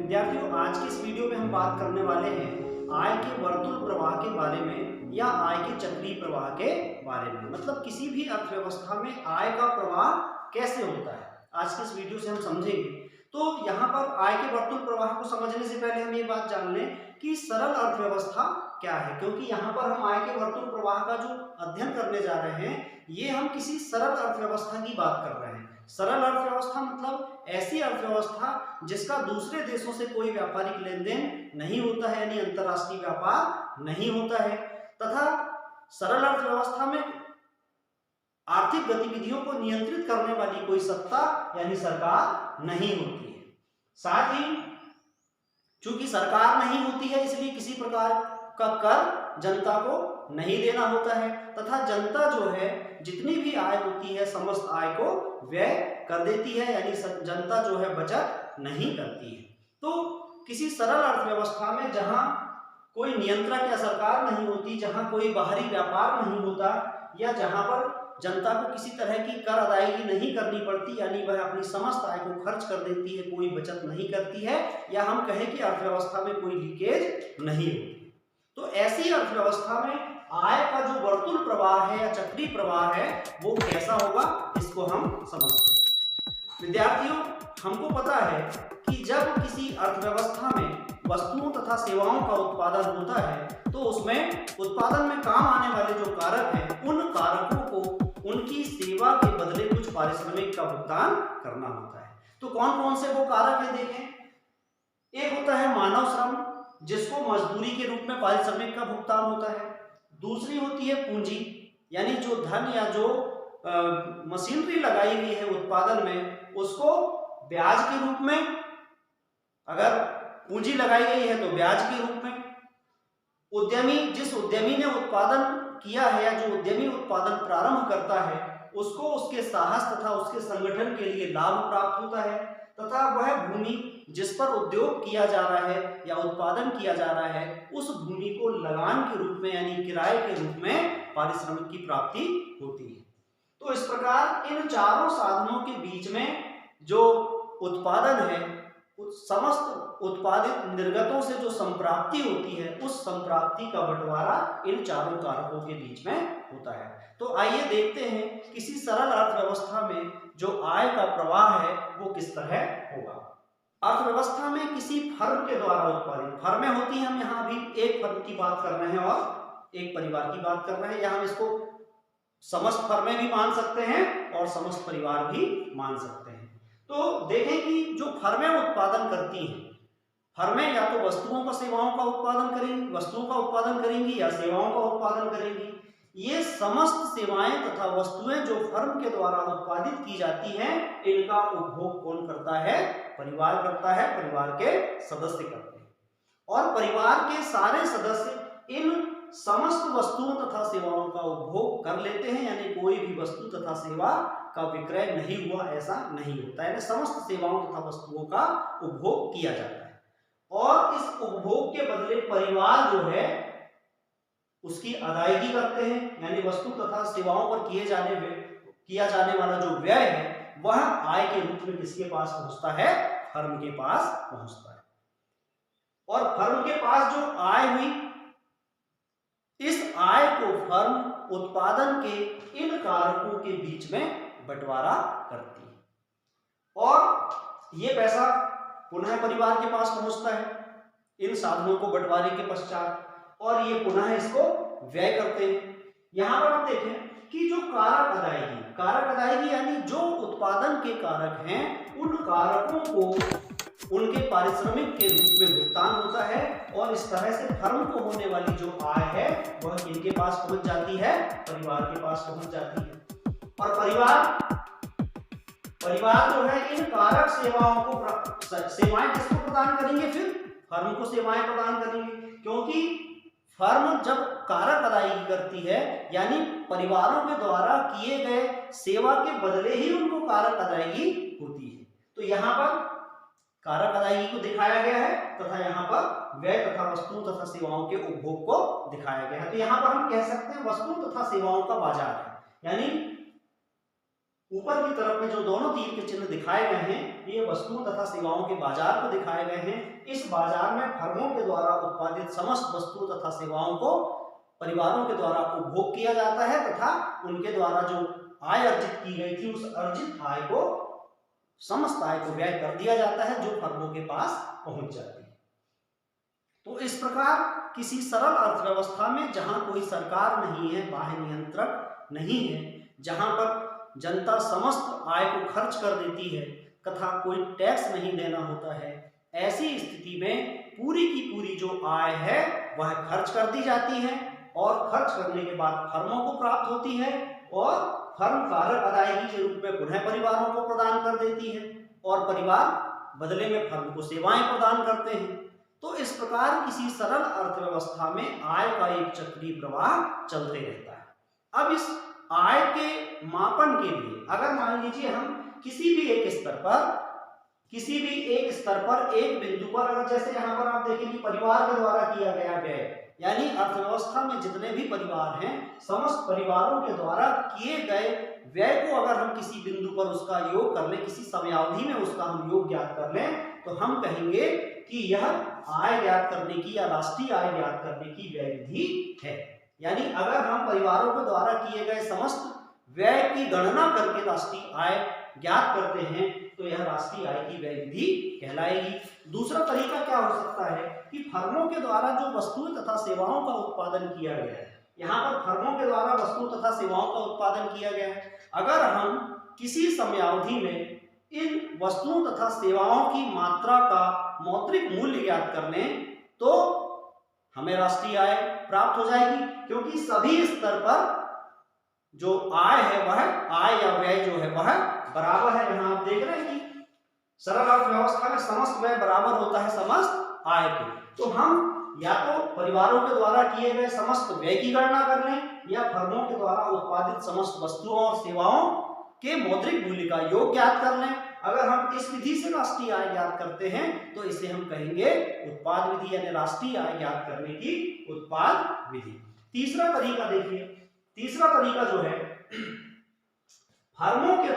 विद्यार्थियों, आज की इस वीडियो में हम बात करने वाले हैं आय के वर्तुल प्रवाह के बारे में या आय के चक्रीय प्रवाह के बारे में। मतलब किसी भी अर्थव्यवस्था में आय का प्रवाह कैसे होता है, आज की इस वीडियो से हम समझेंगे। तो यहाँ पर आय के वर्तुल प्रवाह को समझने से पहले हम ये बात जान लें कि सरल अर्थव्यवस्था क्या है, क्योंकि यहाँ पर हम आय के वर्तुल प्रवाह का जो अध्ययन करने जा रहे हैं ये हम किसी सरल अर्थव्यवस्था की बात कर रहे हैं। सरल अर्थव्यवस्था मतलब ऐसी अर्थव्यवस्था जिसका दूसरे देशों से कोई व्यापारिक लेन देन नहीं होता है, यानी अंतरराष्ट्रीय व्यापार नहीं होता है, तथा सरल अर्थव्यवस्था में आर्थिक गतिविधियों को नियंत्रित करने वाली कोई सत्ता यानी सरकार नहीं होती है। साथ ही चूंकि सरकार नहीं होती है इसलिए किसी प्रकार का कर जनता को नहीं देना होता है, तथा जनता जो है जितनी भी आय होती है समस्त आय को व्यय कर देती है, यानी जनता जो है बचत नहीं करती है। तो किसी सरल अर्थव्यवस्था में जहां कोई नियंत्रक या सरकार नहीं होती, जहां कोई बाहरी व्यापार नहीं होता, या जहां पर जनता को किसी तरह की कर अदायगी नहीं करनी पड़ती, यानी वह अपनी समस्त आय को खर्च कर देती है, कोई बचत नहीं करती है, या हम कहें कि अर्थव्यवस्था में कोई लीकेज नहीं होती, तो ऐसी अर्थव्यवस्था में आय का जो वर्तुल प्रवाह है या चक्रीय प्रवाह है वो कैसा होगा, इसको हम समझते हैं। विद्यार्थियों, हमको पता है कि जब किसी अर्थव्यवस्था में वस्तुओं तथा सेवाओं का उत्पादन होता है तो उसमें उत्पादन में काम आने वाले जो कारक हैं उन कारकों को उनकी सेवा के बदले कुछ पारिश्रमिक का भुगतान करना होता है। तो कौन कौन से वो कारक है देखें। एक होता है मानव श्रम, जिसको मजदूरी के रूप में पारिश्रमिक का भुगतान होता है। दूसरी होती है पूंजी, यानी जो धन या जो मशीनरी लगाई गई है उत्पादन में उसको ब्याज के रूप में, अगर पूंजी लगाई गई है तो ब्याज के रूप में। उद्यमी, जिस उद्यमी ने उत्पादन किया है या जो उद्यमी उत्पादन प्रारंभ करता है उसको उसके साहस तथा उसके संगठन के लिए लाभ प्राप्त होता है, तथा वह भूमि जिस पर उद्योग किया जा रहा है या उत्पादन किया जा रहा है उस भूमि को लगान के रूप में यानी किराए के रूप में पारिश्रमिक की प्राप्ति होती है। तो इस प्रकार इन चारों साधनों के बीच में जो उत्पादन है, समस्त उत्पादित निर्गतों से जो संप्राप्ति होती है उस संप्राप्ति का बंटवारा इन चारों कारकों के बीच में होता है। तो आइए देखते हैं किसी सरल अर्थव्यवस्था में जो आय का प्रवाह है वो किस तरह होगा। अर्थव्यवस्था में किसी फर्म के द्वारा उत्पादित, फर्में होती हैं, हम यहाँ अभी एक फर्म की बात कर रहे हैं और एक परिवार की बात कर रहे हैं, या हम इसको समस्त फर्में भी मान सकते हैं और समस्त परिवार भी मान सकते हैं। तो देखें कि जो फर्में उत्पादन करती हैं, फर्में या तो वस्तुओं का सेवाओं का उत्पादन करेंगी, वस्तुओं का उत्पादन करेंगी या सेवाओं का उत्पादन करेंगी। ये समस्त सेवाएं तथा वस्तुएं जो फर्म के द्वारा उत्पादित की जाती हैं इनका उपभोग कौन करता है, परिवार करता है, परिवार के सदस्य करते हैं। और परिवार के सारे सदस्य इन समस्त वस्तुओं तथा सेवाओं का उपभोग कर लेते हैं, यानी कोई भी वस्तु तथा सेवा का विक्रय नहीं हुआ ऐसा नहीं होता है, समस्त सेवाओं तथा वस्तुओं का उपभोग किया जाता है। और इस उपभोग के बदले परिवार जो है उसकी अदायगी करते हैं, यानी वस्तु तथा सेवाओं पर किया जाने वाला जो व्यय है वह आय के रूप में किसके पास पहुंचता है, फर्म के पास पहुंचता है। और फर्म के पास जो आय हुई, इस आय को फर्म उत्पादन के इन कारकों के बीच में बंटवारा करती है और ये पैसा पुनः परिवार के पास पहुंचता है इन साधनों को बंटवारे के पश्चात, और ये पुनः इसको व्यय करते हैं। यहां पर आप देखें कि जो कारक अदायगी यानी जो उत्पादन के कारक हैं उन कारकों को उनके पारिश्रमिक के रूप में भुगतान होता है, और इस तरह से फर्म को होने वाली जो आय है वह इनके पास पहुंच जाती है, परिवार के पास पहुंच जाती है। और परिवार जो है इन कारक सेवाओं को सेवाएं किसको प्रदान करेंगे, फिर फर्म को सेवाएं प्रदान करेंगे, क्योंकि फर्म जब कारक अदायगी करती है यानी परिवारों के द्वारा किए गए सेवा के बदले ही उनको कारक अदायगी होती है। तो यहाँ पर कारक अदायगी को दिखाया गया है तथा यहाँ पर व्यय तथा वस्तुओं तथा सेवाओं के उपभोग को दिखाया गया है। तो यहाँ पर हम कह सकते हैं वस्तुओं तथा सेवाओं का बाजार है, यानी ऊपर की तरफ में जो दोनों तीर के चिन्ह दिखाए दिखाए गए हैं ये वस्तुओं तथा सेवाओं के बाजार को दिखाए गए हैं। इस बाजार में फर्मों के द्वारा उत्पादित समस्त वस्तुओं तथा सेवाओं को परिवारों के द्वारा उपभोग किया जाता है तथा उनके द्वारा जो आय अर्जित की गई थी उस अर्जित आय को, समस्त आय को व्यय कर दिया जाता है जो फर्मों के पास पहुंच जाती है। तो इस प्रकार किसी सरल अर्थव्यवस्था में जहां कोई सरकार नहीं है, बाह्य नियंत्रक नहीं है, जहां पर जनता समस्त आय को खर्च कर देती है तथा कोई टैक्स नहीं देना होता है, ऐसी स्थिति में पूरी की पूरी जो आय है वह खर्च कर दी जाती है और खर्च करने के बाद फर्मों को प्राप्त होती है और फर्म कारक अदायगी के रूप में पुनः परिवारों को प्रदान कर देती है और परिवार बदले में फर्म को सेवाएं प्रदान करते हैं। तो इस प्रकार किसी सरल अर्थव्यवस्था में आय का एक चक्रीय प्रवाह चलते रहता है। अब इस आय के मापन के लिए अगर मान लीजिए हम किसी भी एक स्तर पर एक बिंदु पर, अगर जैसे यहाँ पर आप देखें कि परिवार के द्वारा किया गया व्यय, यानी अर्थव्यवस्था में जितने भी परिवार हैं समस्त परिवारों के द्वारा किए गए व्यय को अगर हम किसी बिंदु पर उसका योग कर लें, किसी समयावधि में उसका हम योग ज्ञात कर लें, तो हम कहेंगे कि यह आय ज्ञात करने की या राष्ट्रीय आय ज्ञात करने की व्यय विधि है। यानी अगर हम परिवारों के द्वारा किए गए समस्त व्यय की गणना करके राष्ट्रीय आय ज्ञात करते हैं तो यह राष्ट्रीय आय की व्यय विधि कहलाएगी। दूसरा तरीका क्या हो सकता है कि फर्मों के द्वारा जो वस्तुओं तथा सेवाओं का उत्पादन किया गया है, यहाँ पर फर्मों के द्वारा वस्तुओं तथा सेवाओं का उत्पादन किया गया है, अगर हम किसी समयावधि में इन वस्तुओं तथा सेवाओं की मात्रा का मौद्रिक मूल्य ज्ञात कर लें तो हमें राष्ट्रीय आय प्राप्त हो जाएगी, क्योंकि सभी स्तर पर जो आय है वह आय या व्यय जो है वह बराबर है। यहाँ आप देख रहे हैं कि सरल अर्थव्यवस्था में समस्त व्यय बराबर होता है समस्त आय के। तो हम या तो परिवारों के द्वारा किए गए समस्त व्यय की गणना कर लें या फर्मों के द्वारा उत्पादित समस्त वस्तुओं और सेवाओं के मौद्रिक मूल्य का योग ज्ञात कर लें। अगर हम इस विधि से राष्ट्रीय आय ज्ञात करते हैं तो इसे हम कहेंगे उत्पाद विधि, यानी राष्ट्रीय आय ज्ञात करने की उत्पाद विधि। तीसरा तरीका देखिए, तीसरा तरीका जो है फर्मों के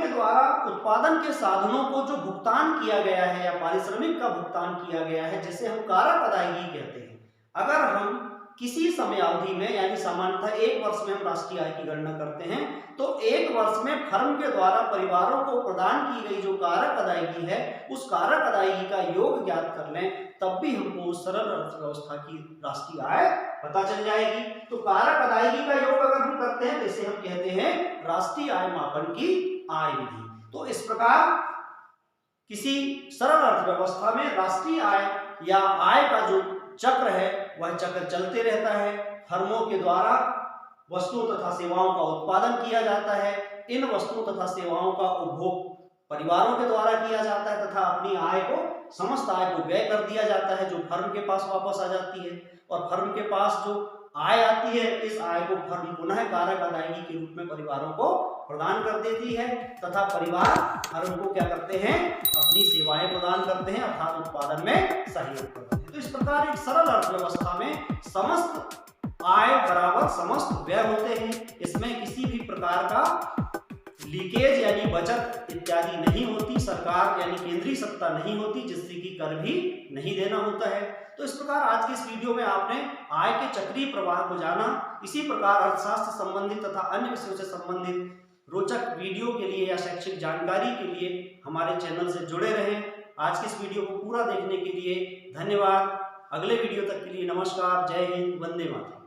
द्वारा उत्पादन के साधनों को जो भुगतान किया गया है या पारिश्रमिक का भुगतान किया गया है, जिसे हम कारक अदायगी कहते हैं। अगर हम किसी समयावधि में, यानी सामान्यतः एक वर्ष में हम राष्ट्रीय आय की गणना करते हैं, तो एक वर्ष में फर्म के द्वारा परिवारों को प्रदान की गई जो कारक अदायगी है उस कारक अदायगी का योग ज्ञात कर लें, तब भी हमको सरल अर्थव्यवस्था की राष्ट्रीय आय पता चल जाएगी। तो कारक अदायगी का योग अगर हम करते हैं तो इसे हम कहते हैं राष्ट्रीय आय मापन की आय विधि। तो इस प्रकार किसी सरल अर्थव्यवस्था में राष्ट्रीय आय या आय का जो चक्र है वह चक्र चलते रहता है। फर्मों के द्वारा वस्तुओं तथा सेवाओं का उत्पादन किया जाता है, इन वस्तुओं तथा सेवाओं का उपभोग परिवारों के द्वारा किया जाता है तथा अपनी आय को, समस्त आय को व्यय कर दिया जाता है जो फर्म के पास वापस आ जाती है। और फर्म के पास जो आय आती है इस आय को फर्म पुनः कारक अदायगी के रूप में परिवारों को प्रदान कर देती है तथा परिवार फर्म को क्या करते हैं, अपनी सेवाएं प्रदान करते हैं अर्थात उत्पादन में सहयोग करते हैं। तो इस प्रकार एक सरल अर्थव्यवस्था में समस्त आय बराबर समस्त व्यय होते हैं, इसमें किसी भी प्रकार का लीकेज यानी बचत इत्यादि नहीं होती, सरकार यानी केंद्रीय सत्ता नहीं होती जिससे कि कर भी नहीं देना होता है। तो इस प्रकार आज के इस वीडियो में आपने आय के चक्रीय प्रवाह को जाना। इसी प्रकार अर्थशास्त्र संबंधित तथा अन्य विषयों से संबंधित रोचक वीडियो के लिए या शैक्षिक जानकारी के लिए हमारे चैनल से जुड़े रहें। आज के इस वीडियो को पूरा देखने के लिए धन्यवाद। अगले वीडियो तक के लिए नमस्कार, जय हिंद, वंदे मातरम।